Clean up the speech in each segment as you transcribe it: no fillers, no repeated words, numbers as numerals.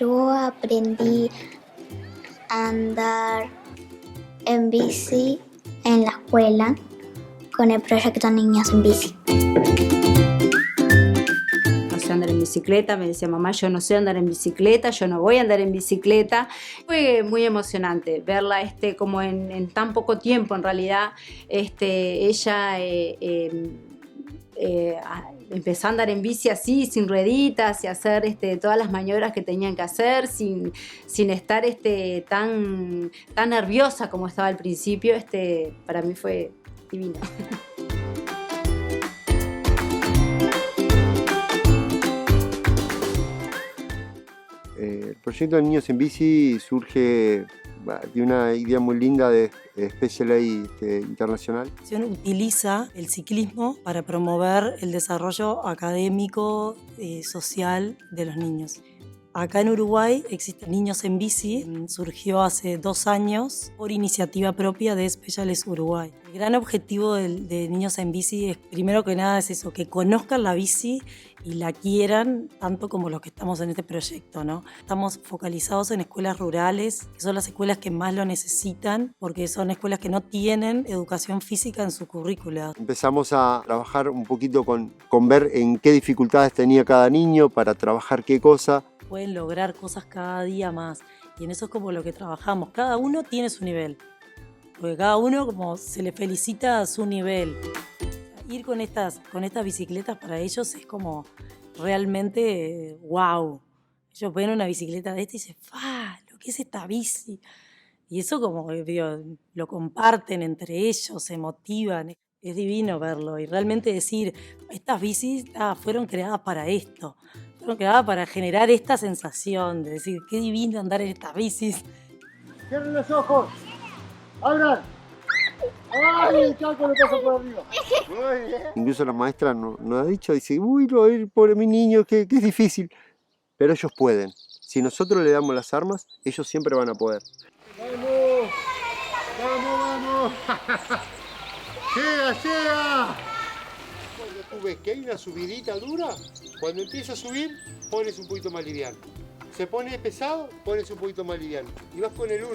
Yo aprendí a andar en bici en la escuela con el proyecto Niños en Bici. No sé andar en bicicleta, me decía mamá, yo no sé andar en bicicleta, yo no voy a andar en bicicleta. Fue muy emocionante verla como en tan poco tiempo, en realidad, ella empezó a andar en bici así, sin rueditas y hacer todas las maniobras que tenían que hacer, sin estar tan nerviosa como estaba al principio. Para mí fue divino. El proyecto de Niños en Bici surge de una idea muy linda de Special Aid Internacional. Utiliza el ciclismo para promover el desarrollo académico, social de los niños. Acá en Uruguay existe Niños en Bici, surgió hace 2 años por iniciativa propia de Speciales Uruguay. El gran objetivo de Niños en Bici es, primero que nada, es eso, que conozcan la bici y la quieran tanto como los que estamos en este proyecto, ¿no? Estamos focalizados en escuelas rurales, que son las escuelas que más lo necesitan, porque son escuelas que no tienen educación física en su currícula. Empezamos a trabajar un poquito con ver en qué dificultades tenía cada niño para trabajar qué cosa. Pueden lograr cosas cada día más, y en eso es como lo que trabajamos. Cada uno tiene su nivel, porque cada uno como se le felicita a su nivel. Ir con estas bicicletas para ellos es como realmente wow. Ellos ven una bicicleta de esta y dicen, ¡fa! ¿Lo que es esta bici? Y eso como digo, lo comparten entre ellos, se motivan. Es divino verlo y realmente decir, estas bicis fueron creadas para esto. Fueron creadas para generar esta sensación de decir, qué divino andar en estas bicis. ¡Cierren los ojos! ¡Abran! ¡Ay, el caco le pasó por arriba! Muy bien. Incluso la maestra nos ha dicho, dice, uy, pobre mi niño, que es difícil. Pero ellos pueden. Si nosotros le damos las armas, ellos siempre van a poder. ¡Vamos! ¡Vamos, vamos! ¡Llega, llega! Cuando tú ves que hay una subidita dura, cuando empieza a subir, pones un poquito más liviano. Se pone pesado, pones un poquito más liviano. Y vas con el 1.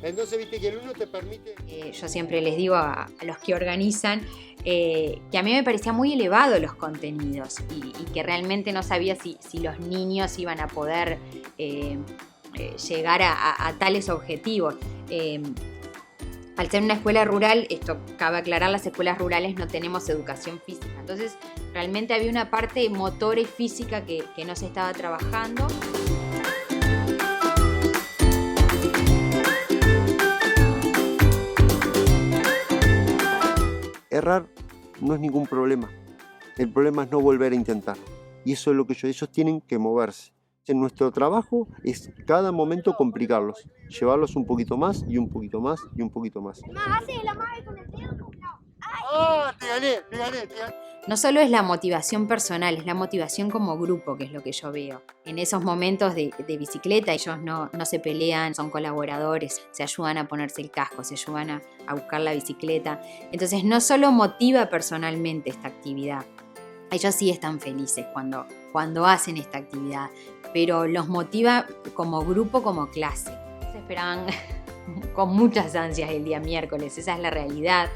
Entonces viste que el 1 te permite... Yo siempre les digo a los que organizan que a mí me parecía muy elevado los contenidos y que realmente no sabía si los niños iban a poder llegar a tales objetivos. Al ser una escuela rural, esto cabe aclarar, las escuelas rurales no tenemos educación física. Entonces, realmente había una parte motora y física que no se estaba trabajando. Errar no es ningún problema. El problema es no volver a intentar. Y eso es lo que ellos tienen que moverse. En nuestro trabajo es cada momento complicarlos, llevarlos un poquito más y un poquito más y un poquito más. ¡Ah, te gané! No solo es la motivación personal, es la motivación como grupo, que es lo que yo veo. En esos momentos de bicicleta ellos no se pelean, son colaboradores, se ayudan a ponerse el casco, se ayudan a buscar la bicicleta. Entonces no solo motiva personalmente esta actividad, ellos sí están felices cuando hacen esta actividad, pero los motiva como grupo, como clase. Se esperaban con muchas ansias el día miércoles, esa es la realidad.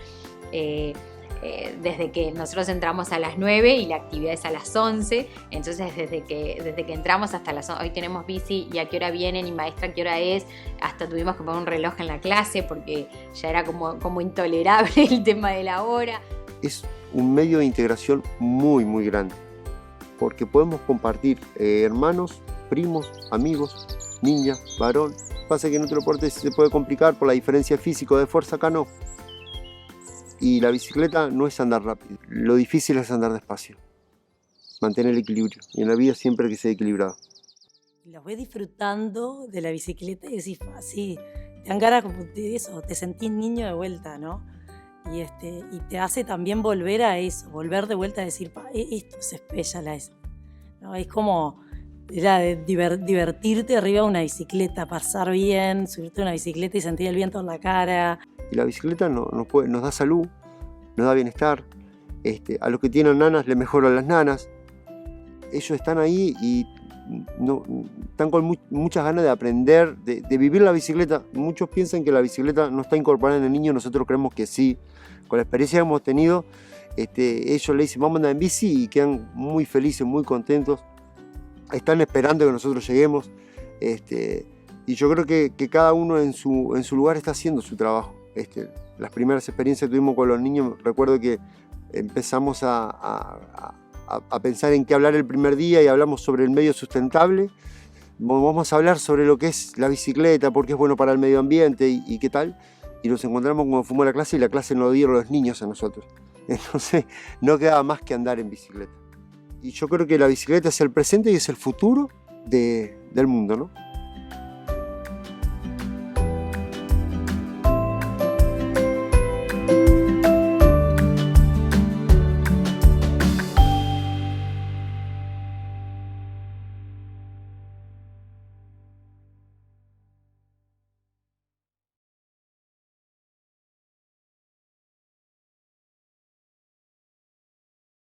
Desde que nosotros entramos a las 9 y la actividad es a las 11, entonces desde que entramos hasta las 11, hoy tenemos bici y a qué hora vienen y maestra a qué hora es, hasta tuvimos que poner un reloj en la clase porque ya era como intolerable el tema de la hora. Es un medio de integración muy muy grande, porque podemos compartir hermanos, primos, amigos, niña, varón. Pasa que en otro deporte se puede complicar por la diferencia física de fuerza, acá no. Y la bicicleta no es andar rápido, lo difícil es andar despacio, mantener el equilibrio, y en la vida siempre hay que ser equilibrado. Los ves disfrutando de la bicicleta y decís, sí, te dan ganas de eso, te sentís niño de vuelta, ¿no? Y te hace también volver a eso, volver de vuelta a decir, esto es Specialized, ¿no? Es como era divertirte arriba de una bicicleta, pasar bien, subirte a una bicicleta y sentir el viento en la cara. Y la bicicleta nos da salud, nos da bienestar. A los que tienen nanas les mejoran las nanas. Ellos están ahí y están con muchas ganas de aprender, de vivir la bicicleta. Muchos piensan que la bicicleta no está incorporada en el niño, nosotros creemos que sí. Con la experiencia que hemos tenido, ellos le dicen vamos a andar en bici y quedan muy felices, muy contentos. Están esperando que nosotros lleguemos. Y yo creo que cada uno en su lugar está haciendo su trabajo. Las primeras experiencias que tuvimos con los niños, recuerdo que empezamos a pensar en qué hablar el primer día y hablamos sobre el medio sustentable. Vamos a hablar sobre lo que es la bicicleta, por qué es bueno para el medio ambiente y qué tal. Y nos encontramos cuando fuimos a la clase y la clase nos dieron los niños a nosotros. Entonces no quedaba más que andar en bicicleta. Y yo creo que la bicicleta es el presente y es el futuro del mundo, ¿no?